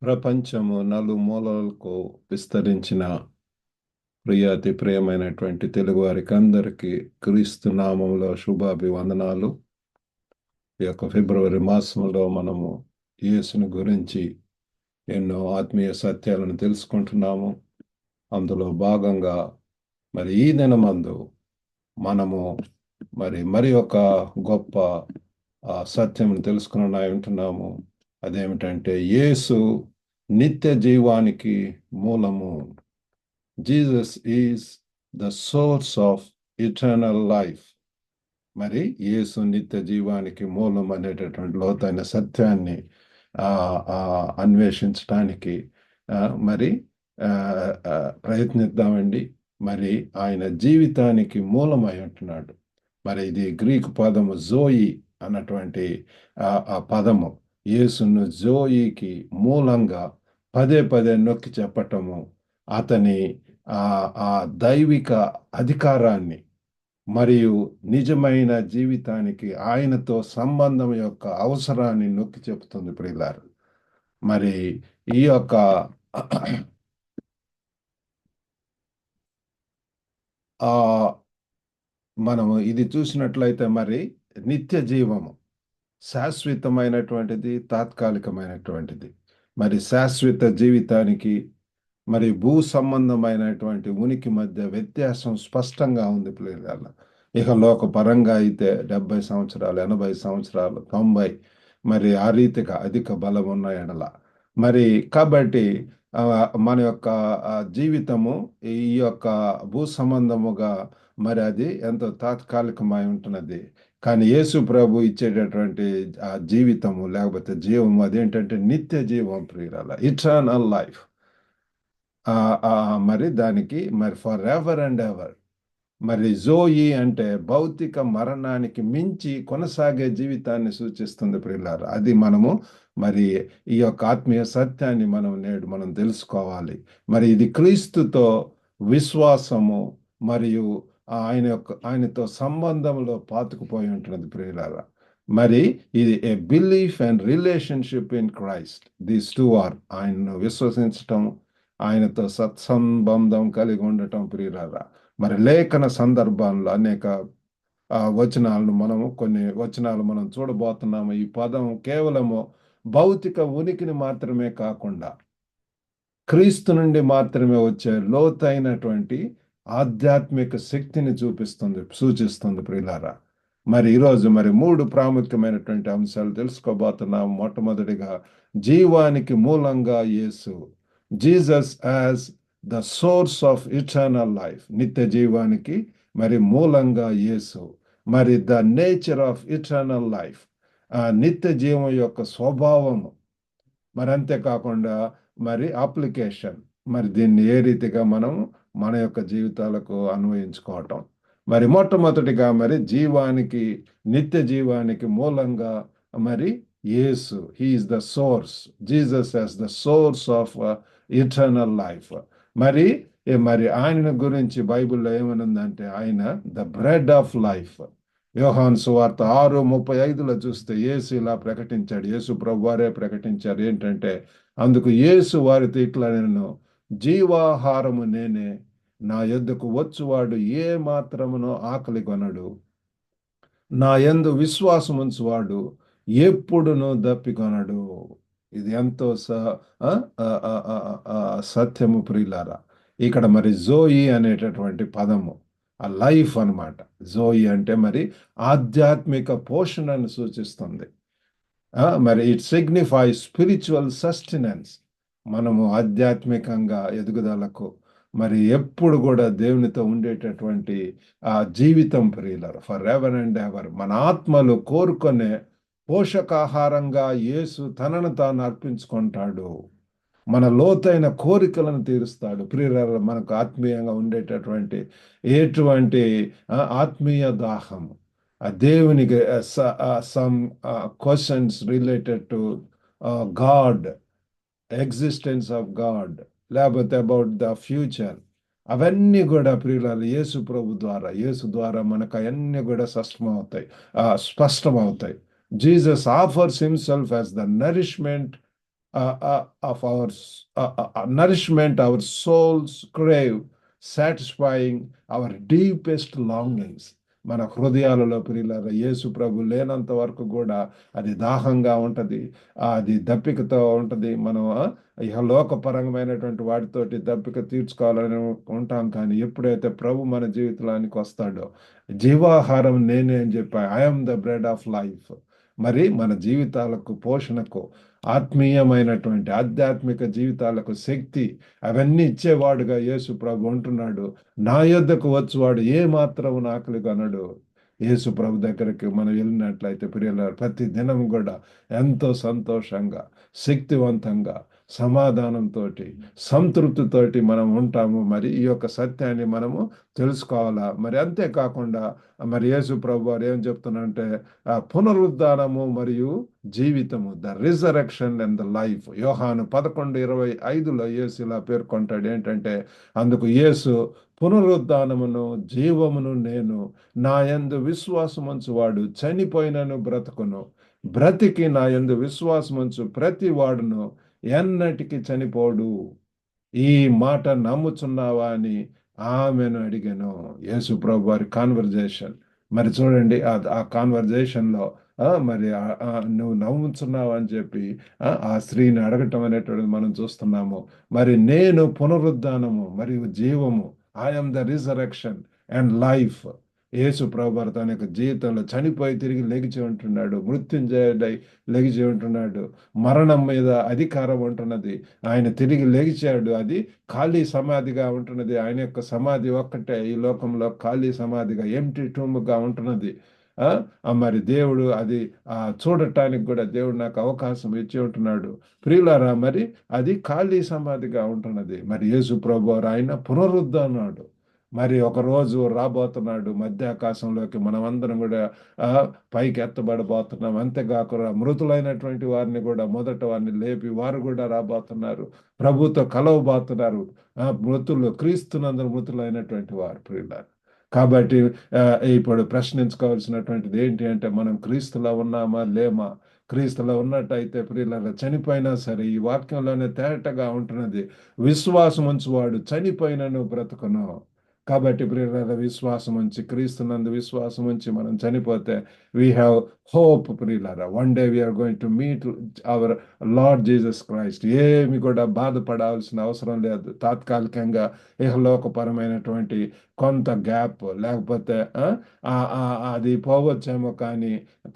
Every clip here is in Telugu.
ప్రపంచము నలుమూలలకు విస్తరించిన అతి ప్రియమైనటువంటి తెలుగువారికి అందరికీ క్రీస్తు నామంలో శుభాభివందనాలు. ఈ యొక్క ఫిబ్రవరి మాసంలో మనము యేసుని గురించి ఎన్నో ఆత్మీయ సత్యాలను తెలుసుకుంటున్నాము. అందులో భాగంగా ఈ దినమందు మనము మరి ఒక గొప్ప సత్యం తెలుసుకుని ఉంటున్నాము. అదేమిటంటే యేసు నిత్య జీవానికి మూలము. Jesus is the source of eternal life. యేసు నిత్య జీవానికి మూలం అనేటటువంటి లోతైన సత్యాన్ని అన్వేషించడానికి ప్రయత్నిద్దామండి. ఆయన జీవితానికి మూలమై ఉంటున్నాడు. ఇది గ్రీకు పదము జోయి అన్నటువంటి ఆ పదము యేసును జోయికి మూలంగా పదే పదే నొక్కి చెప్పటము అతని ఆ దైవిక అధికారాన్ని మరియు నిజమైన జీవితానికి ఆయనతో సంబంధం యొక్క అవసరాన్ని నొక్కి చెబుతుంది ప్రియులారు. ఈ యొక్క మనము ఇది చూసినట్లయితే నిత్య జీవము శాశ్వతమైనటువంటిది, తాత్కాలికమైనటువంటిది. శాశ్వత జీవితానికి భూ సంబంధమైనటువంటి ఉనికి మధ్య వ్యత్యాసం స్పష్టంగా ఉంది పిల్లల. ఇక లోక పరంగా అయితే 70 సంవత్సరాలు, 80 సంవత్సరాలు, 90 ఆ రీతిగా అధిక బలం ఉన్న ఎడల కాబట్టి మన యొక్క జీవితము ఈ యొక్క భూ సంబంధముగా అది ఎంతో తాత్కాలికమై ఉంటున్నది. కానీ యేసు ప్రభు ఇచ్చేటటువంటి ఆ జీవితము లేకపోతే జీవము అదేంటంటే నిత్య జీవం ప్రియురాల, ఇటర్నల్ లైఫ్. దానికి ఫర్ ఎవర్ అండ్ ఎవర్. జోయి అంటే భౌతిక మరణానికి మించి కొనసాగే జీవితాన్ని సూచిస్తుంది ప్రియులారా. అది మనము ఈ యొక్క ఆత్మీయ సత్యాన్ని నేడు మనం తెలుసుకోవాలి. ఇది క్రీస్తుతో విశ్వాసము మరియు ఆయనతో సంబంధంలో పాతుకుపోయి ఉంటున్నది ప్రియులారా. ఇది a belief and relationship in Christ. These two are ఆయనను విశ్వసించటం, ఆయనతో సత్సంబంధం కలిగి ఉండటం ప్రియులారా. లేఖన సందర్భాల్లో అనేక కొన్ని వచనాలు మనం చూడబోతున్నాము. ఈ పదం కేవలము భౌతిక ఉనికిని మాత్రమే కాకుండా క్రీస్తు నుండి మాత్రమే వచ్చే లోతైనటువంటి ఆధ్యాత్మిక శక్తిని సూచిస్తుంది ప్రియులారా. ఈరోజు 3 ప్రాముఖ్యమైనటువంటి అంశాలు తెలుసుకోబోతున్నాము. మొట్టమొదటిగా జీవానికి మూలంగా యేసు. Jesus as the source of eternal life. నిత్య జీవానికి మూలంగా యేసు. The nature of eternal life, నిత్య జీవం యొక్క స్వభావము. అంతేకాకుండా అప్లికేషన్, దీన్ని ఏ రీతిగా మనం మన యొక్క జీవితాలకు అన్వయించుకోవటం. మొట్టమొదటిగా జీవానికి, నిత్య జీవానికి మూలంగా యేసు. He is the source. Jesus as the source of eternal life. ఆయన గురించి బైబిల్లో ఏమనుందంటే ఆయన ద బ్రెడ్ ఆఫ్ లైఫ్. యోహాను సువార్త 6:35 చూస్తే యేసు ఇలా ప్రకటించాడు. యేసు ప్రభు వారే ప్రకటించారు ఏంటంటే, అందుకు యేసు వారితో ఇట్లా, నేను జీవాహారము నేనే, నా యొద్దకు వచ్చువాడు ఏ మాత్రమునో ఆకలి కొనడు, నా యందు విశ్వాసముంచువాడు ఎప్పుడునూ దప్పికొనడు. ఇది ఎంతో సత్యము ప్రియులారా. ఇక్కడ జోయి అనేటటువంటి పదము ఆ లైఫ్ అన్నమాట. జోయి అంటే ఆధ్యాత్మిక పోషణను సూచిస్తుంది. It signifies spiritual sustenance. మనము ఆధ్యాత్మికంగా ఎదుగుదలకు ఎప్పుడు కూడా దేవునితో ఉండేటటువంటి ఆ జీవితం ప్రియులారా, ఫర్ ఎవర్ అండ్ ఎవర్. మన ఆత్మలు కోరుకునే పోషకాహారంగా యేసు తనను తాను అర్పించుకుంటాడు. మన లోతైన కోరికలను తీరుస్తాడు ప్రియులారా. మనకు ఆత్మీయంగా ఉండేటటువంటి ఎటువంటి ఆత్మీయ దాహము, దేవునికి some questions related to God, existence of God, లేకపోతే అబౌట్ ద ఫ్యూచర్, అవన్నీ కూడా ప్రియులారా యేసు ద్వారా మనకు అవన్నీ కూడా స్పష్టమవుతాయి. Jesus offers himself as the nourishment of our nourishment, our souls crave, satisfying our deepest longings. మన హృదయాలలో ప్రియులారా యేసు ప్రభు లేనంత వరకు కూడా అది దాహంగా ఉంటది, అది దప్పికతో ఉంటది. మనం ఇహలోకపరమైనటువంటి వాటితోటి దప్పిక తీర్చుకోవాలని ఉంటాం. కానీ ఎప్పుడైతే ప్రభు మన జీవితానికి వస్తాడో, జీవాహారం నేనే అని చెప్పి, I'm the bread of life. మరి మన జీవితాలకు పోషణకు, ఆత్మీయమైనటువంటి ఆధ్యాత్మిక జీవితాలకు శక్తి, అవన్నీ ఇచ్చేవాడుగా యేసు ప్రభు ఉంటున్నాడు. నా యొద్దకు వచ్చువాడు ఏ మాత్రం ఆకలి కనడు. యేసు ప్రభు దగ్గరికి మనం వెళ్ళినట్లయితే ప్రియులారా, ప్రతి దినం కూడా ఎంతో సంతోషంగా, శక్తివంతంగా, సమాధానంతో, సంతృప్తితోటి మనం ఉంటాము. మరి ఈ యొక్క సత్యాన్ని మనము తెలుసుకోవాలా. మరి అంతేకాకుండా మరి యేసు ప్రభు వారు ఏం చెప్తున్నారంటే, పునరుద్ధానము మరియు జీవితము, the resurrection and the life. యోహాను 11:25లో యేసు ఇలా పేర్కొంటాడు ఏంటంటే, అందుకు యేసు, పునరుద్ధానమును జీవమును నేను, నా యందు విశ్వాసముంచువాడు చనిపోయినను బ్రతుకును, బ్రతికి నా యందు విశ్వాసముంచు ప్రతి వాడును ఎన్నటికి చనిపోడు. ఈ మాట నమ్ముచున్నావా అని ఆమెను అడిగాను. యేసు ప్రభు వారి కాన్వర్జేషన్. మరి చూడండి, ఆ కాన్వర్జేషన్లో మరి నువ్వు నమ్ముచున్నావు అని చెప్పి ఆ స్త్రీని అడగటం అనేటువంటిది మనం చూస్తున్నాము. మరి నేను పునరుద్ధానము మరియు జీవము, I am the resurrection and life. యేసు ప్రభు తన యొక్క జీవితంలో చనిపోయి తిరిగి లెగిచి ఉంటున్నాడు, మృత్యుంజయుడై లెగిచి ఉంటున్నాడు. మరణం మీద అధికారం ఉంటున్నది, ఆయన తిరిగి లెగిచాడు. అది ఖాళీ సమాధిగా ఉంటున్నది. ఆయన యొక్క సమాధి ఒక్కటే ఈ లోకంలో ఖాళీ సమాధిగా, ఎంప్టీ టూమ్గా ఉంటున్నది. మరి దేవుడు అది చూడటానికి కూడా దేవుడు నాకు అవకాశం ఇచ్చి ఉంటున్నాడు. ప్రియులారా, మరి అది ఖాళీ సమాధిగా ఉంటున్నది. మరి యేసు ప్రభు ఆయన పునరుద్ధరణాడు. మరి ఒకరోజు రాబోతున్నాడు మధ్యాకాశంలోకి, మనమందరం కూడా పైకి ఎత్తబడబోతున్నాం. అంతేకాకుండా మృతులైనటువంటి వారిని కూడా మొదట వారిని లేపి వారు కూడా రాబోతున్నారు, ప్రభుతో కలవబోతున్నారు. మృతులు, క్రీస్తునందరూ మృతులైనటువంటి వారు ప్రియులారా. కాబట్టి ఇప్పుడు ప్రశ్నించుకోవాల్సినటువంటిది ఏంటి అంటే, మనం క్రీస్తులో ఉన్నామా లేమా? క్రీస్తులో ఉన్నట్టయితే ప్రియులారా, చనిపోయినా సరే ఈ వాక్యంలోనే తేటగా ఉంటున్నది, విశ్వాసం ఉంచువాడు చనిపోయినను బ్రతుకును. కాబట్టి ప్రియులారా, విశ్వాసం ఉంచి, క్రీస్తునందు విశ్వాసం ఉంచి మనం చనిపోతే వీ హ్యావ్ హోప్ ప్రియులారా. One day we're going to meet our Lord Jesus Christ. ఏమి కూడా బాధపడాల్సిన అవసరం లేదు. తాత్కాలికంగా ఇహలోకపరమైనటువంటి కొంత గ్యాప్ లేకపోతే అది పోవచ్చేమో,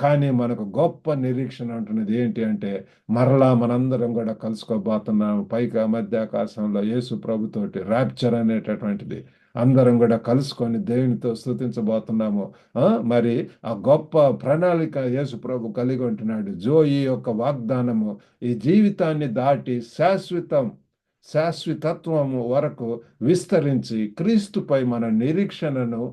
కానీ మనకు గొప్ప నిరీక్షణ ఉంటున్నది. ఏంటి అంటే, మరలా మనందరం కూడా కలుసుకోబోతున్నాం పైగా మధ్యాకాశంలో యేసు ప్రభుతోటి, ర్యాప్చర్ అనేటటువంటిది. అందరం కూడా కలుసుకొని దేవునితో స్తుతించబోతున్నాము. మరి ఆ గొప్ప ప్రణాళిక యేసు ప్రభు కలిగి ఉంటున్నాడు. ఈ యొక్క వాగ్దానము ఈ జీవితాన్ని దాటి శాశ్వతత్వము వరకు విస్తరించి క్రీస్తుపై మన నిరీక్షణను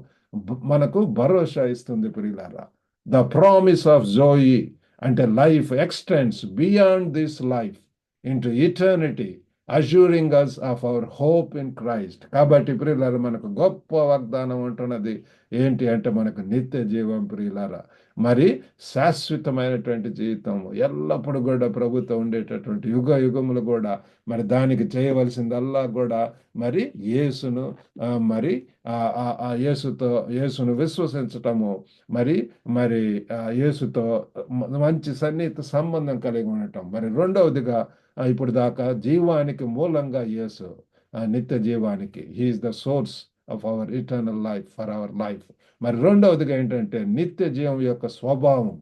మనకు భరోసా ఇస్తుంది ప్రియులారా. ద ప్రామిస్ ఆఫ్ జోయి అంటే life extends beyond this life into eternity, assuring us of our hope in Christ. కాబట్టి ప్రియులారా, మనకు గొప్ప వాగ్దానం ఉంటున్నది. ఏంటి అంటే, మనకు నిత్య జీవం ప్రియులారా. మరి శాశ్వతమైనటువంటి జీవితం ఎల్లప్పుడూ కూడా ప్రభుత్వం ఉండేటటువంటి యుగ యుగములు కూడా. మరి దానికి చేయవలసిందల్లా కూడా మరి యేసును మరి యేసును విశ్వసించటము, మరి యేసుతో మంచి సన్నిహిత సంబంధం కలిగి ఉండటం. మరి రెండవదిగా, ఇప్పుడు దాకా జీవానికి మూలంగా యేసు, నిత్య జీవానికి he's the source of our eternal life for our life. మరి రెండవదిగా ఏంటంటే, నిత్య జీవం యొక్క స్వభావం,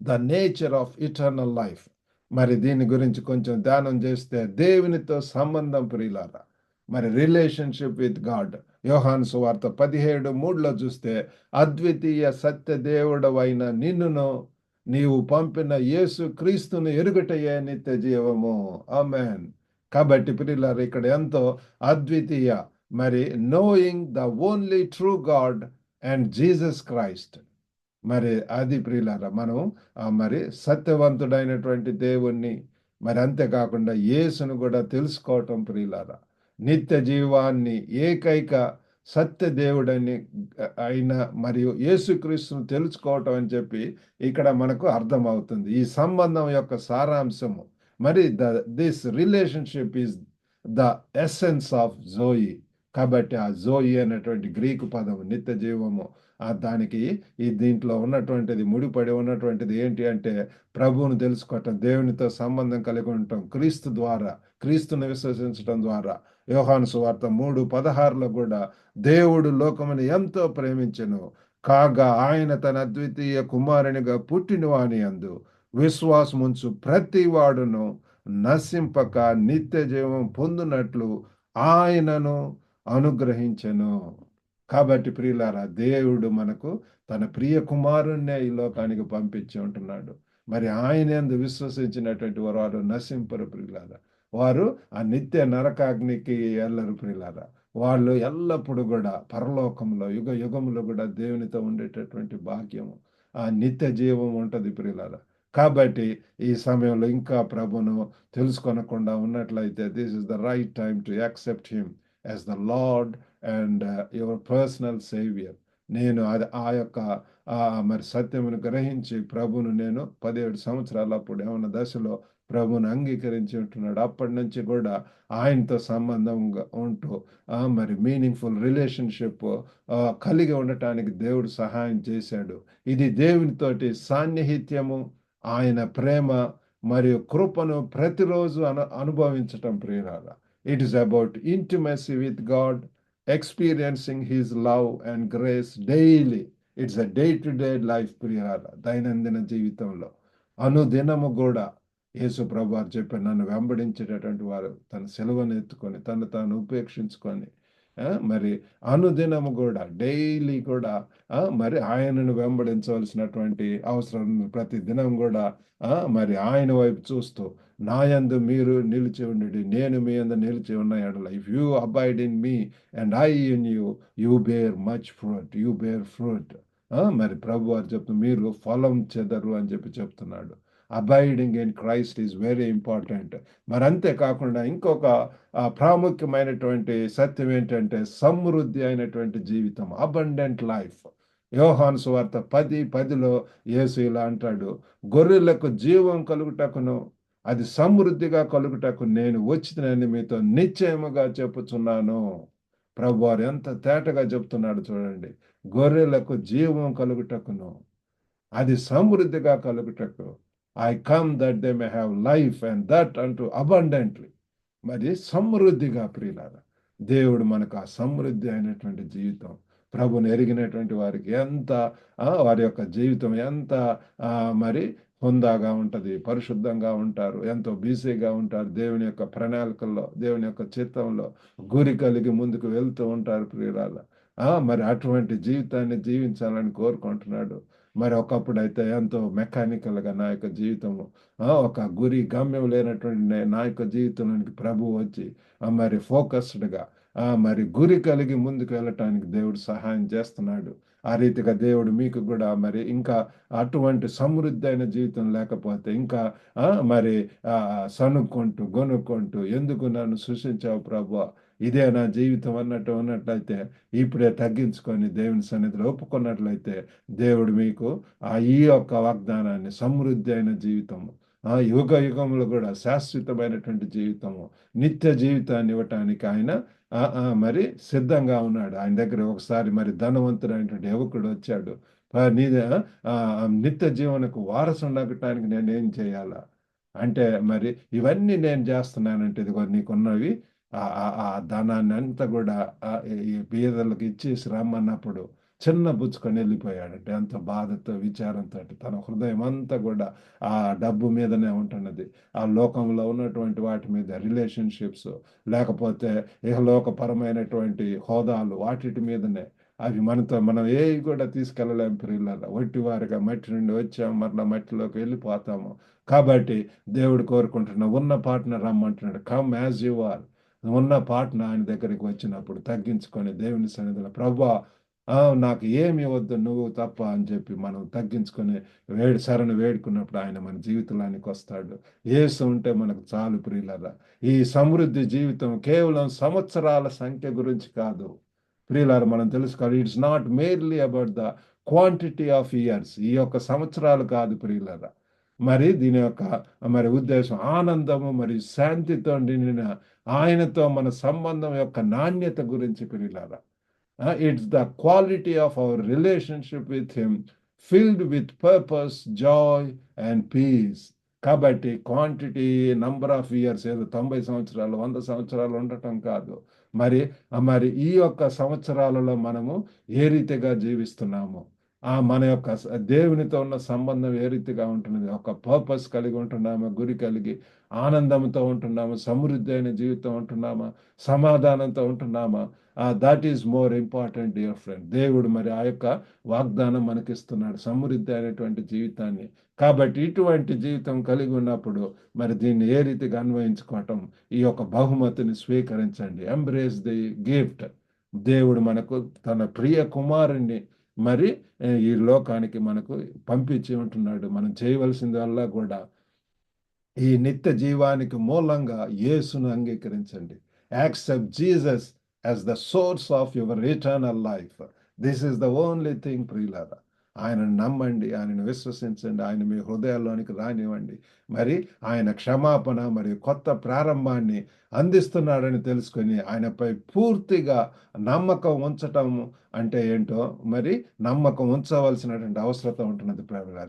the nature of eternal life. మరి దీని గురించి కొంచెం ధ్యానం చేస్తే, దేవునితో సంబంధం ప్రియులారా, మరి రిలేషన్షిప్ విత్ గాడ్. యోహాను సువార్త 17:3లో చూస్తే, అద్వితీయ సత్య దేవుడవైన నిన్నును నీవు పంపిన యేసు క్రీస్తును ఎరుగటయే నిత్య జీవము. ఆమేన్. కాబట్టి ప్రియులారా, ఇక్కడ ఎంతో అద్వితీయ, మరి knowing the only true God and Jesus Christ. మరి అది ప్రియులారా, మనం మరి సత్యవంతుడైనటువంటి దేవుణ్ణి, మరి అంతేకాకుండా యేసును కూడా తెలుసుకోవటం ప్రియులారా. నిత్య జీవాన్ని, ఏకైక సత్య దేవుడని అయిన మరియు యేసుక్రీస్తును తెలుసుకోవటం అని చెప్పి ఇక్కడ మనకు అర్థమవుతుంది. ఈ సంబంధం యొక్క సారాంశము మరి this relationship is the essence of joy. కాబట్టి ఆ జోయి అనేటువంటి గ్రీకు పదం నిత్య జీవము, దానికి ఈ దీంట్లో ఉన్నటువంటిది ముడిపడి ఉన్నటువంటిది ఏంటి అంటే ప్రభువును తెలుసుకోవటం, దేవునితో సంబంధం కలిగి ఉండటం, క్రీస్తు ద్వారా, క్రీస్తుని విశ్వసించడం ద్వారా. యోహాను సువార్త 3:16లో కూడా దేవుడు లోకమును ఎంతో ప్రేమించెను కాగా ఆయన తన అద్వితీయ కుమారునిగా పుట్టిన వాని యందు విశ్వాసముంచు ప్రతి వాడును నశింపక నిత్య జీవం పొందునట్లు ఆయనను అనుగ్రహించెను. కాబట్టి ప్రియులారా, దేవుడు మనకు తన ప్రియ కుమారుణ్ణే ఈ లోకానికి పంపించి ఉంటున్నాడు. మరి ఆయన యందు విశ్వసించినటువంటి వారు నశింపరు ప్రియులారా, వారు ఆ నిత్య నరకాగ్నికి వెళ్ళరు ప్రియులారా. వాళ్ళు ఎల్లప్పుడూ కూడా పరలోకంలో యుగ యుగములో కూడా దేవునితో ఉండేటటువంటి భాగ్యము, ఆ నిత్య జీవం ఉంటుంది ప్రియులారా. కాబట్టి ఈ సమయంలో ఇంకా ప్రభును తెలుసుకొనకుండా ఉన్నట్లయితే this is the right time to accept him as the lord and your personal saviour. నేను అది ఆ యొక్క మరి సత్యమును గ్రహించి ప్రభును నేను 17 సంవత్సరాలు అప్పుడు ఏమన్నా దశలో ప్రభుని అంగీకరించి ఉంటున్నాడు. అప్పటి నుంచి కూడా ఆయనతో సంబంధంగా ఉంటూ మరి మీనింగ్ఫుల్ రిలేషన్షిప్ కలిగి ఉండటానికి దేవుడు సహాయం చేశాడు. ఇది దేవునితోటి సాన్నిహిత్యము, ఆయన ప్రేమ మరియు కృపను ప్రతిరోజు అనుభవించటం ప్రియులారా. It is about intimacy with God, experiencing his love and grace daily. It's a day to day life ప్రియులారా. దైనందిన జీవితంలో అనుదినము కూడా యేసు ప్రభువారు చెప్పారు, నన్ను వెంబడించేటటువంటి వారు తన సెలవును ఎత్తుకొని తను తాను ఉపేక్షించుకొని మరి అనుదినము కూడా డైలీ కూడా మరి ఆయనను వెంబడించవలసినటువంటి అవసరం. ప్రతి దినం కూడా మరి ఆయన వైపు చూస్తూ నా యందు మీరు నిలిచి ఉండి నేను మీ యందు నిలిచి ఉన్న ఎడల, if you abide in me and I in you, you bear much fruit, you bear fruit. మరి ప్రభు వారు చెప్తూ మీరు ఫలం చెదరు అని చెప్తున్నాడు. Abiding in Christ is very important. మరి అంతేకాకుండా ఇంకొక ప్రాముఖ్యమైనటువంటి సత్యం ఏంటంటే సమృద్ధి అయినటువంటి జీవితం, అబండెంట్ లైఫ్. యోహాను సువార్త 10:10లో యేసు ఇలా అంటాడు, గొర్రెలకు జీవం కలుగుటకును అది సమృద్ధిగా కలుగుటకు నేను వచ్చినని మీతో నిశ్చయముగా చెప్పుచున్నాను. ప్రభువారు ఎంత తేటగా చెప్తున్నాడు చూడండి. గొర్రెలకు జీవం కలుగుటకును అది సమృద్ధిగా కలుగుటకు, I come that they may have life and that అంటూ అబండెంట్లీ. మరి సమృద్ధిగా ప్రియులారా, దేవుడు మనకు ఆ సమృద్ధి అయినటువంటి జీవితం, ప్రభుని ఎరిగినటువంటి వారికి ఎంత వారి యొక్క జీవితం ఎంత మరి హుందాగా ఉంటుంది, పరిశుద్ధంగా ఉంటారు, ఎంతో బిజీగా ఉంటారు, దేవుని యొక్క ప్రణాళికల్లో, దేవుని యొక్క చిత్తంలో గురి కలిగి ముందుకు వెళ్తూ ఉంటారు ప్రియులారా. మరి అటువంటి జీవితాన్ని జీవించాలని కోరుకుంటున్నాడు. మరి ఒకప్పుడు అయితే ఎంతో మెకానికల్గా నా యొక్క జీవితము, ఒక గురి గమ్యం లేనటువంటి నా యొక్క జీవితంలోనికి ప్రభు వచ్చి మరి ఫోకస్డ్గా మరి గురి కలిగి ముందుకు వెళ్ళటానికి దేవుడు సహాయం చేస్తున్నాడు. ఆ రీతిగా దేవుడు మీకు కూడా మరి ఇంకా అటువంటి సమృద్ధి అయిన జీవితం లేకపోతే ఇంకా మరి సనుక్కుంటూ గొనుక్కుంటూ ఎందుకు నన్ను సృష్టించావు ప్రభు, ఇదే నా జీవితం ఉన్నట్లయితే ఇప్పుడే తగ్గించుకొని దేవుని సన్నిధిలో ఒప్పుకున్నట్లయితే దేవుడు మీకు ఈ యొక్క వాగ్దానాన్ని, సమృద్ధి అయిన జీవితము, యుగ యుగములు కూడా శాశ్వతమైనటువంటి జీవితము, నిత్య జీవితాన్ని ఇవ్వటానికి ఆయన మరి సిద్ధంగా ఉన్నాడు. ఆయన దగ్గర ఒకసారి మరి ధనవంతుడైనటువంటి యువకుడు వచ్చాడు, నీ నిత్య జీవనకు వారసుండగటానికి నేనేం చేయాలా అంటే, మరి ఇవన్నీ నేను చేస్తున్నానంటే ఇదిగో నీకున్నవి ఆ ధనాన్ని అంతా కూడా ఈ బీదలకు ఇచ్చేసి రమ్మన్నప్పుడు చిన్న బుచ్చుకొని వెళ్ళిపోయాడంటే ఎంతో బాధతో విచారంతో తన హృదయం అంతా కూడా ఆ డబ్బు మీదనే ఉంటున్నది, ఆ లోకంలో ఉన్నటువంటి వాటి మీద, రిలేషన్షిప్స్ లేకపోతే ఇహలోకపరమైనటువంటి హోదాలు వాటి మీదనే. అవి మనం ఏవి కూడా తీసుకెళ్ళలేము ప్రియులారా. వట్టివారిగా మట్టి నుండి వచ్చాము, మరలా మట్టిలోకి వెళ్ళిపోతాము. కాబట్టి దేవుడు కోరుకుంటున్న ఉన్న పాటను రమ్మంటున్నాడు, కమ్ యాజ్ యు ఆర్. ఉన్న పాటను ఆయన దగ్గరికి వచ్చినప్పుడు తగ్గించుకొని దేవుని సన్నిధిలో, ప్రభువా నాకు ఏమి వద్దు నువ్వు తప్ప అని చెప్పి మనం తగ్గించుకొని శరణు వేడుకున్నప్పుడు ఆయన మన జీవితానికి వస్తాడు. యేసు ఉంటే మనకు చాలు ప్రియులారా. ఈ సమృద్ధి జీవితం కేవలం సంవత్సరాల సంఖ్య గురించి కాదు ప్రియులారా, మనం తెలుసుకోవాలి. It's not merely about the quantity of years. ఈ యొక్క సంవత్సరాలు కాదు ప్రియులారా, మరి దీని యొక్క మరి ఉద్దేశం ఆనందము మరియు శాంతితో నిండిన ఆయనతో మన సంబంధం యొక్క నాణ్యత గురించి పిల్లలారా. It's the quality of our relationship with Him, filled with purpose, joy, and peace. కాబట్టి క్వాంటిటీ నంబర్ ఆఫ్ ఇయర్స్ ఏదో 90 సంవత్సరాలు 100 సంవత్సరాలు ఉండటం కాదు. మరి మరి ఈ యొక్క సంవత్సరాలలో మనము ఏ రీతిగా జీవిస్తున్నాము, మన యొక్క దేవునితో ఉన్న సంబంధం ఏ రీతిగా ఉంటున్నది, ఒక పర్పస్ కలిగి ఉంటున్నామా, గురి కలిగి ఆనందంతో ఉంటున్నామా, సమృద్ధి అయిన జీవితం ఉంటున్నామా, సమాధానంతో ఉంటున్నామా. That is more important dear friend. దేవుడు మరి ఆ యొక్క వాగ్దానం మనకిస్తున్నాడు, సమృద్ధి అయినటువంటి జీవితాన్ని. కాబట్టి ఇటువంటి జీవితం కలిగి ఉన్నప్పుడు మరి దీన్ని ఏ రీతిగా అన్వయించుకోవటం, ఈ యొక్క బహుమతిని స్వీకరించండి. Embrace the gift. దేవుడు మనకు తన ప్రియ కుమారుణ్ణి మరి ఈ లోకానికి మనకు పంపించి ఉంటున్నాడు. మనం చేయవలసిందల్లా కూడా ఈ నిత్య జీవానికి మూలంగా యేసును అంగీకరించండి. Accept Jesus as the source of your eternal life. This is the only thing ప్రియులారా. ఆయనను నమ్మండి, ఆయనను విశ్వసించండి, ఆయన మీ హృదయాల్లోనికి రానివ్వండి. మరి ఆయన క్షమాపణ మరియు కొత్త ప్రారంభాన్ని అందిస్తున్నాడని తెలుసుకొని ఆయనపై పూర్తిగా నమ్మకం ఉంచటం అంటే ఏంటో మరి నమ్మకం ఉంచవలసినటువంటి అవసరం ఉంటున్నది.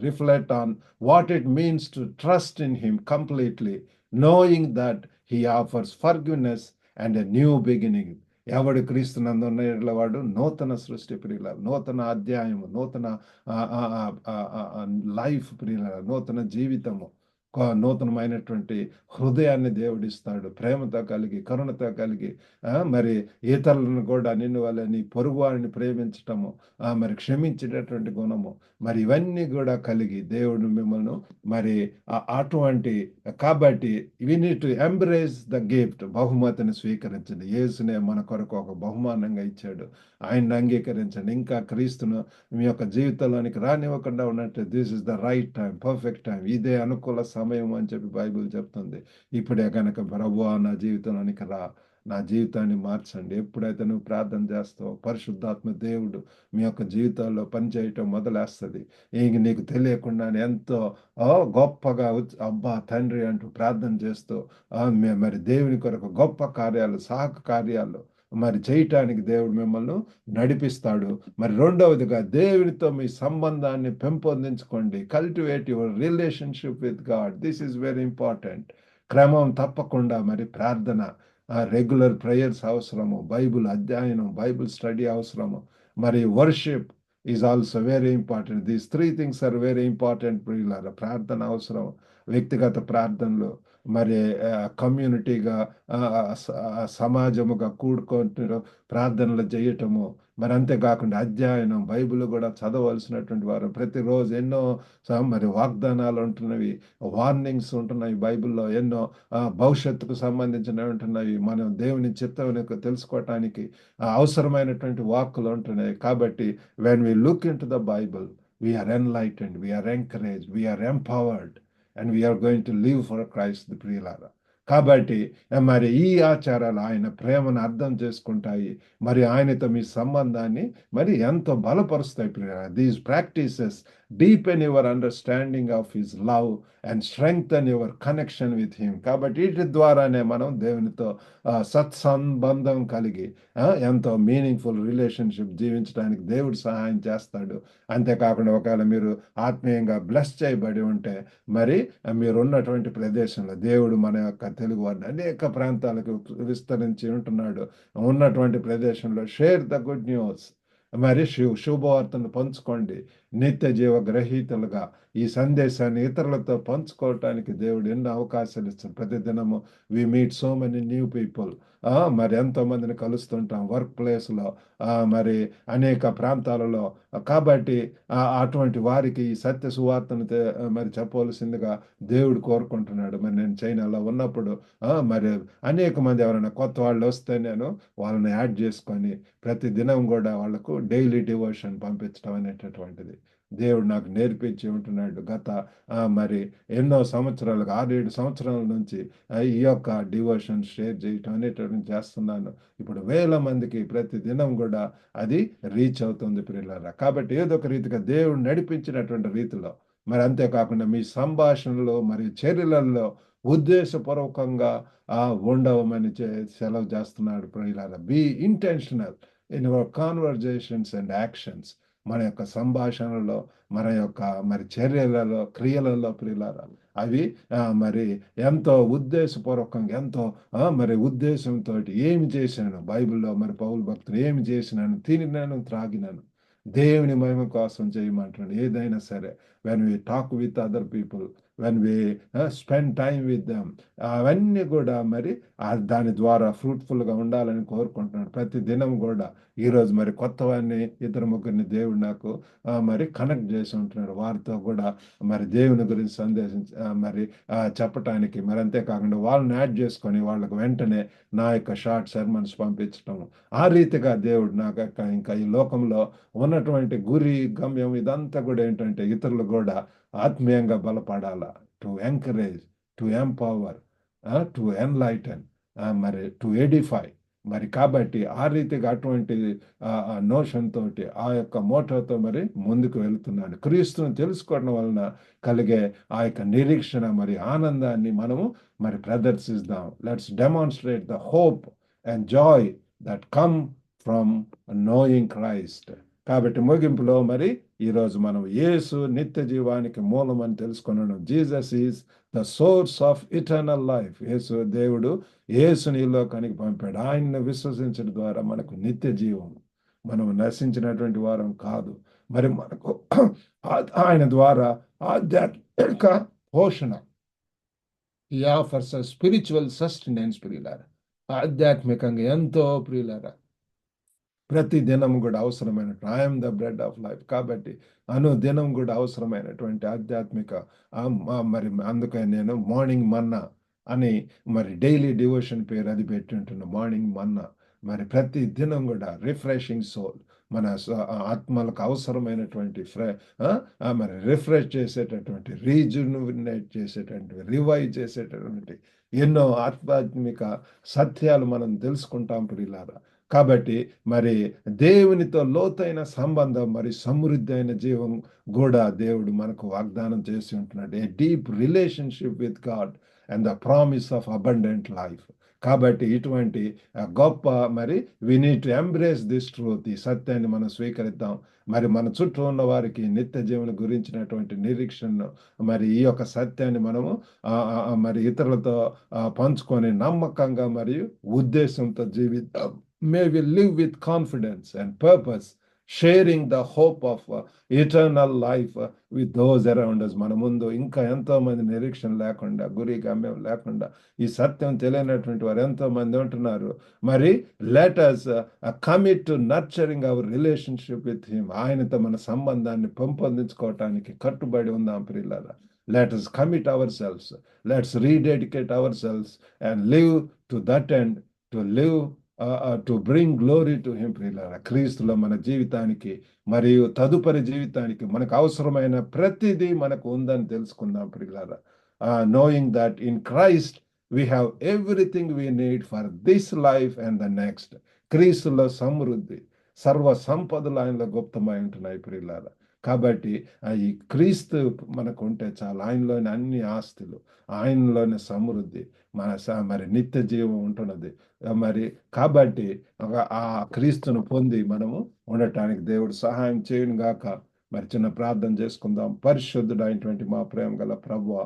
Reflect on what it means to trust in Him completely, knowing that He offers forgiveness and a new beginning. ఎవడు క్రీస్తునందున్న ఎడల వాడు నూతన సృష్టి ప్రియుల, నూతన అధ్యాయము, నూతన లైఫ్ ప్రియుల, నూతన జీవితము, నూతనమైనటువంటి హృదయాన్ని దేవుడిస్తాడు. ప్రేమతో కలిగి, కరుణతో కలిగి, మరి ఇతరులను కూడా నిన్ను వల్ల నీ పొరుగు వారిని ప్రేమించటము, మరి క్షమించేటటువంటి గుణము, మరి ఇవన్నీ కూడా కలిగి దేవుడు మిమ్మల్ని మరి అటువంటి. కాబట్టి we need to embrace the gift. బహుమతిని స్వీకరించండి. యేసునే మన కొరకు ఒక బహుమానంగా ఇచ్చాడు. ఆయన్ని అంగీకరించండి. ఇంకా క్రీస్తును మీ యొక్క జీవితంలోనికి రానివ్వకుండా ఉన్నట్టు this is the right time, perfect time, ఇదే అనుకూల సమయం అని చెప్పి బైబిల్ చెప్తుంది. ఇప్పుడే కనుక ప్రభువా నా జీవితంలోనికి రా, నా జీవితాన్ని మార్చండి. ఎప్పుడైతే నువ్వు ప్రార్థన చేస్తావో పరిశుద్ధాత్మ దేవుడు మీ యొక్క జీవితాల్లో పనిచేయటం మొదలేస్తుంది. నీకు తెలియకుండా ఎంతో గొప్పగా అబ్బా తండ్రి అంటూ ప్రార్థన చేస్తూ మరి దేవుని కొరకు గొప్ప కార్యాలు, సహక కార్యాలు మరి చేయటానికి దేవుడు మిమ్మల్ని నడిపిస్తాడు. మరి రెండవదిగా దేవునితో మీ సంబంధాన్ని పెంపొందించుకోండి. Cultivate your relationship with God. This is very important. క్రమం తప్పకుండా మరి ప్రార్థన, రెగ్యులర్ ప్రేయర్స్ అవసరము, బైబుల్ అధ్యయనం, బైబుల్ స్టడీ అవసరము, మరి worship is also very important. These 3 things are very important ప్రియులారా. ప్రార్థన అవసరం, వ్యక్తిగత ప్రార్థనలు, మరి కమ్యూనిటీగా సమాజముగా కూడుకుంటూ ప్రార్థనలు చేయటము, మరి అంతేకాకుండా అధ్యయనం, బైబిల్ కూడా చదవలసినటువంటి వారు ప్రతిరోజు ఎన్నో మరి వాగ్దానాలు ఉంటున్నవి, వార్నింగ్స్ ఉంటున్నాయి బైబిల్లో, ఎన్నో భవిష్యత్తుకు సంబంధించినవి ఉంటున్నాయి. మనం దేవుని చిత్తం తెలుసుకోవటానికి అవసరమైనటువంటి వాక్కులు ఉంటున్నాయి. కాబట్టి when we look into the Bible, we are enlightened, we are encouraged, we are empowered, and we are going to live for Christ the ప్రియులారా. కాబట్టి మరి ఈ ఆచారాలు ఆయన ప్రేమను అర్థం చేసుకుంటాయి, మరి ఆయనతో మీ సంబంధాన్ని మరి ఎంతో బలపరుస్తాయి ప్రియులారా. These practices deepen your understanding of his love and strengthen your connection with him. కాబట్టి వీటి ద్వారానే మనం దేవునితో సత్సంబంధం కలిగి ఎంతో మీనింగ్ఫుల్ రిలేషన్షిప్ జీవించడానికి దేవుడు సహాయం చేస్తాడు. అంతేకాకుండా ఒకవేళ మీరు ఆత్మీయంగా బ్లెస్ చేయబడి ఉంటే మరి మీరు ఉన్నటువంటి ప్రదేశంలో దేవుడు మన యొక్క తెలుగు వారిని అనేక ప్రాంతాలకు విస్తరించి ఉంటున్నాడు. ఉన్నటువంటి ప్రదేశంలో షేర్ ద గుడ్ న్యూస్, మరి శుభవార్తను పంచుకోండి. నిత్య జీవ గ్రహీతలుగా ఈ సందేశాన్ని ఇతరులతో పంచుకోవటానికి దేవుడు ఎన్నో అవకాశాలు ఇస్తాడు. ప్రతిదినము we meet so many new people. మరి ఎంతో మందిని కలుస్తుంటాం వర్క్ ప్లేస్లో, మరి అనేక ప్రాంతాలలో. కాబట్టి అటువంటి వారికి ఈ సత్య సువార్తను మరి చెప్పవలసిందిగా దేవుడు కోరుకుంటున్నాడు. మరి నేను చైనాలో ఉన్నప్పుడు మరి అనేక మంది ఎవరైనా కొత్త వాళ్ళు వస్తే నేను వాళ్ళని యాడ్ చేసుకొని ప్రతి దినం కూడా వాళ్ళకు డైలీ డివోషన్ పంపించడం అనేటటువంటిది దేవుడు నాకు నేర్పించి ఉంటున్నాడు. గత మరి ఎన్నో సంవత్సరాలుగా 6-7 సంవత్సరాల నుంచి ఈ యొక్క డివోషన్ షేర్ చేయటం అనేటటువంటి చేస్తున్నాను. ఇప్పుడు 1000 మందికి ప్రతి దినం కూడా అది రీచ్ అవుతుంది ప్రియులారా. కాబట్టి ఏదో ఒక రీతిగా దేవుడు నడిపించినటువంటి రీతిలో మరి అంతేకాకుండా మీ సంభాషణలో మరియు చర్యలలో ఉద్దేశపూర్వకంగా ఉండవమని సెలవు చేస్తున్నాడు ప్రియులారా. Be intentional in your conversations and actions. మన యొక్క సంభాషణలో, మన యొక్క మరి చర్యలలో, క్రియలలో ప్రియులారా, అవి మరి ఎంతో ఉద్దేశపూర్వకంగా, ఎంతో మరి ఉద్దేశంతో ఏమి చేశాను, బైబిల్లో మరి పౌలు భక్తులు ఏమి చేసినాను, తినినాను, త్రాగినాను, దేవుని మహిమ కోసం చేయమంటున్నాడు. ఏదైనా సరే, when we talk with other people, when we spend time with them, అవన్నీ కూడా మరి దాని ద్వారా ఫ్రూట్ఫుల్గా ఉండాలని కోరుకుంటున్నాడు. ప్రతి దినం కూడా ఈరోజు మరి కొత్తవాన్ని ఇద్దరు ముగ్గురిని దేవుడు నాకు మరి కనెక్ట్ చేసి ఉంటున్నాడు. వారితో కూడా మరి దేవుని గురించి సందేశం మరి చెప్పటానికి, మరి అంతేకాకుండా వాళ్ళని యాడ్ చేసుకొని వాళ్ళకు వెంటనే నా యొక్క షార్ట్ సెర్మన్స్ పంపించటం. ఆ రీతిగా దేవుడు నాకు ఇంకా ఈ లోకంలో ఉన్నటువంటి గురి, గమ్యం ఇదంతా కూడా ఏంటంటే ఇతరులు కూడా ఆత్మీయంగా బలపడాలా, to encourage, to empower, to enlighten, మరి టు ఎడిఫై. మరి కాబట్టి ఆ రీతిగా అటువంటి నోషన్ తోటి, ఆ యొక్క మోటోతో మరి ముందుకు వెళుతున్నాడు. క్రీస్తుని తెలుసుకోవడం వలన కలిగే ఆ యొక్క నిరీక్షణ మరి ఆనందాన్ని మనము మరి ప్రదర్శిద్దాం. Let's demonstrate the hope and joy that come from knowing Christ. కాబట్టి ముగింపులో మరి ఈరోజు మనం యేసు నిత్య జీవానికి మూలం అని తెలుసుకున్నాం. Jesus is the source of eternal life. యేసు దేవుడు యేసుని ఈ లోకానికి పంపాడు. ఆయన్ని విశ్వసించడం ద్వారా మనకు నిత్య జీవం, మనం నశించినటువంటి వారం కాదు. మరి మనకు ఆయన ద్వారా ఆధ్యాత్మిక పోషణ, ఈ ఆఫర్స్ స్పిరిచువల్ సస్టెనెన్స్ ప్రియులారా. ఆధ్యాత్మికంగా ఎంతో ప్రియులారా ప్రతి దినం కూడా అవసరమైన, I'm the bread of life. కాబట్టి దినం కూడా అవసరమైనటువంటి ఆధ్యాత్మిక మరి అందుకని నేను మార్నింగ్ మన్నా అని మరి డైలీ డివోషన్ పేరు అది పెట్టి ఉంటున్నా, మార్నింగ్ మన్నా. మరి ప్రతి దినం కూడా రిఫ్రెషింగ్ సోల్, మన ఆత్మలకు అవసరమైనటువంటి మరి రిఫ్రెష్ చేసేటటువంటి, రీజునేట్ చేసేటటువంటి, రివైవ్ చేసేటటువంటి ఎన్నో ఆధ్యాత్మిక సత్యాలు మనం తెలుసుకుంటాం ప్రియులారా. కాబట్టి మరి దేవునితో లోతైన సంబంధం, మరి సమృద్ధి అయిన జీవం కూడా దేవుడు మనకు వాగ్దానం చేసి ఉంటున్నాడు. A deep relationship with God and the promise of abundant life. కాబట్టి ఇటువంటి గొప్ప మరి we need to embrace this truth. ఈ సత్యాన్ని మనం స్వీకరిద్దాం. మరి మన చుట్టూ ఉన్న వారికి నిత్య జీవన గురించినటువంటి నిరీక్షణను, మరి ఈ యొక్క సత్యాన్ని మనము మరి ఇతరులతో పంచుకొని నమ్మకంగా మరియు ఉద్దేశంతో జీవిద్దాం. May we live with confidence and purpose, sharing the hope of eternal life with those around us. మన ముందు ఇంకా ఎంతో మంది నిరీక్షణ లేకుండా, గురి గమ్యం లేకుండా, ఈ సత్యం తెలియనటువంటి వారు ఎంతో మంది ఉంటున్నారు. మరి let us commit to nurturing our relationship with him. ఆయనతో మన సంబంధాన్ని పెంపొందించుకోవటానికి కట్టుబడి ఉందాం ప్రియులారా. Let us commit ourselves. Let's rededicate ourselves and live to that end, to live to bring glory to him ప్రియులారా. క్రీస్తులో మన జీవితానికి మరియు తదుపరి జీవితానికి మనకు అవసరమైన ప్రతిదీ మనకు ఉందని తెలుసుకుందాం ప్రియులారా. Knowing that in Christ we have everything we need for this life and the next. క్రీస్తులో సమృద్ధి, సర్వ సంపదలు ఆయనలో గుప్తమై ఉంటున్నాయి ప్రియులారా. కాబట్టి ఈ క్రీస్తు మనకు ఉంటే చాలు. ఆయనలోని అన్ని ఆస్తులు, ఆయనలోని సమృద్ధి, మరి నిత్య జీవం ఉంటున్నది. మరి కాబట్టి ఆ క్రీస్తును పొంది మనము ఉండటానికి దేవుడు సహాయం చేయను గాక. మరి చిన్న ప్రార్థన చేసుకుందాం. పరిశుద్ధుడైనటువంటి మా ప్రేమ గల ప్రభువా,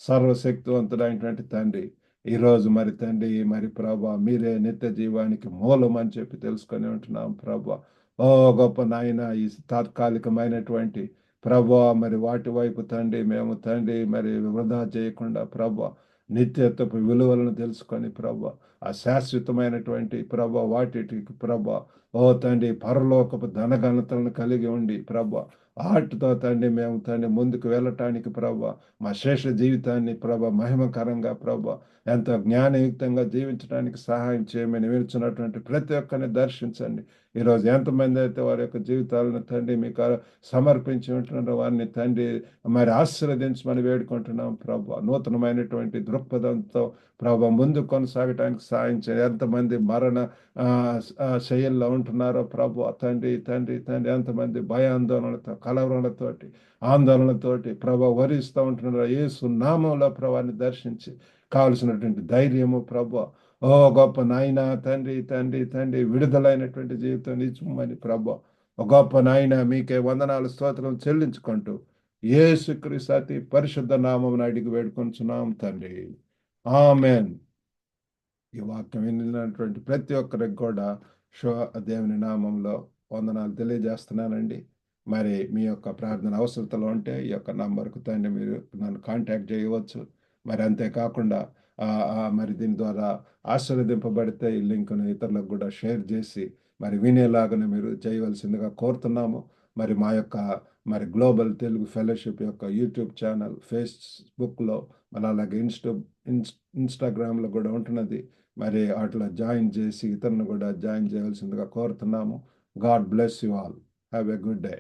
సర్వశక్తివంతుడైనటువంటి తండ్రి, ఈరోజు మరి తండ్రి, మరి ప్రభువా, మీరే నిత్య జీవానికి మూలం అని చెప్పి తెలుసుకొని ఉంటున్నాం ప్రభువా. ఓ గొప్ప నాయన, ఈ తాత్కాలికమైనటువంటి ప్రభువా మరి వాటి వైపు తండ్రి మేము తండ్రి మరి వృధా చేయకుండా ప్రభువా, నిత్యత్వపు విలువలను తెలుసుకొని ప్రభువా, ఆ శాశ్వతమైనటువంటి ప్రభువా వాటికి ప్రభువా ఓ తండ్రి పరలోకపు ధనఘనతలను కలిగి ఉండి ప్రభువా, వాటితో తండ్రి మేము తండ్రి ముందుకు వెళ్ళటానికి ప్రభువా, మా శేష జీవితాన్ని ప్రభువా మహిమకరంగా ప్రభువా ఎంతో జ్ఞానయుక్తంగా జీవించడానికి సహాయం చేయమని విరుచున్నటువంటి ప్రతి ఒక్కరిని దర్శించండి. ఈరోజు ఎంతమంది అయితే వారి యొక్క జీవితాలను తండ్రి మీకు సమర్పించి ఉంటున్నారో వారిని తండ్రి మరి ఆశీర్వదించమని వేడుకుంటున్నాం ప్రభు. నూతనమైనటువంటి దృక్పథంతో ప్రభు ముందు కొనసాగటానికి సాయం చేయ. ఎంతమంది మరణ శైలిలో ఉంటున్నారో ప్రభు తండ్రి తండ్రి తండ్రి, ఎంతమంది భయాందోళనలతో కలవరాలతోటి ఆందోళనతోటి ప్రభు వరిస్తూ ఉంటున్నారో యేసు నామంలో ప్రభాని దర్శించి కావలసినటువంటి ధైర్యము ప్రభు, ఓ గొప్ప నాయన తండ్రి తండ్రి తండ్రి, విడుదలైనటువంటి జీవితం నిజమని ప్రభు, ఒక గొప్ప నాయన మీకే వందనాలు స్తోత్రం చెల్లించుకుంటూ యేసుక్రీస్తు అతి పరిశుద్ధ నామమున అడిగి వేడుకొంచున్నాం తండ్రి. ఆమెన్. ఈ వాక్యం వినినటువంటి ప్రతి ఒక్కరికి కూడా దేవుని నామంలో వందనాలు తెలియజేస్తున్నానండి. మరి మీ యొక్క ప్రార్థన అవసరతలు ఉంటే ఈ యొక్క నంబర్కు తండ్రి మీరు నన్ను కాంటాక్ట్ చేయవచ్చు. మరి అంతేకాకుండా మరి దీని ద్వారా ఆశీర్వదింపబడితే ఈ లింక్ను ఇతరులకు కూడా షేర్ చేసి మరి వినేలాగానే మీరు చేయవలసిందిగా కోరుతున్నాము. మరి మా యొక్క మరి గ్లోబల్ తెలుగు ఫెలోషిప్ యొక్క యూట్యూబ్ ఛానల్, ఫేస్బుక్లో, మరి అలాగే ఇన్స్టాగ్రామ్లో కూడా ఉంటున్నది. మరి అట్లా జాయిన్ చేసి ఇతరులను కూడా జాయిన్ చేయవలసిందిగా కోరుతున్నాము. God bless you all. Have a good day.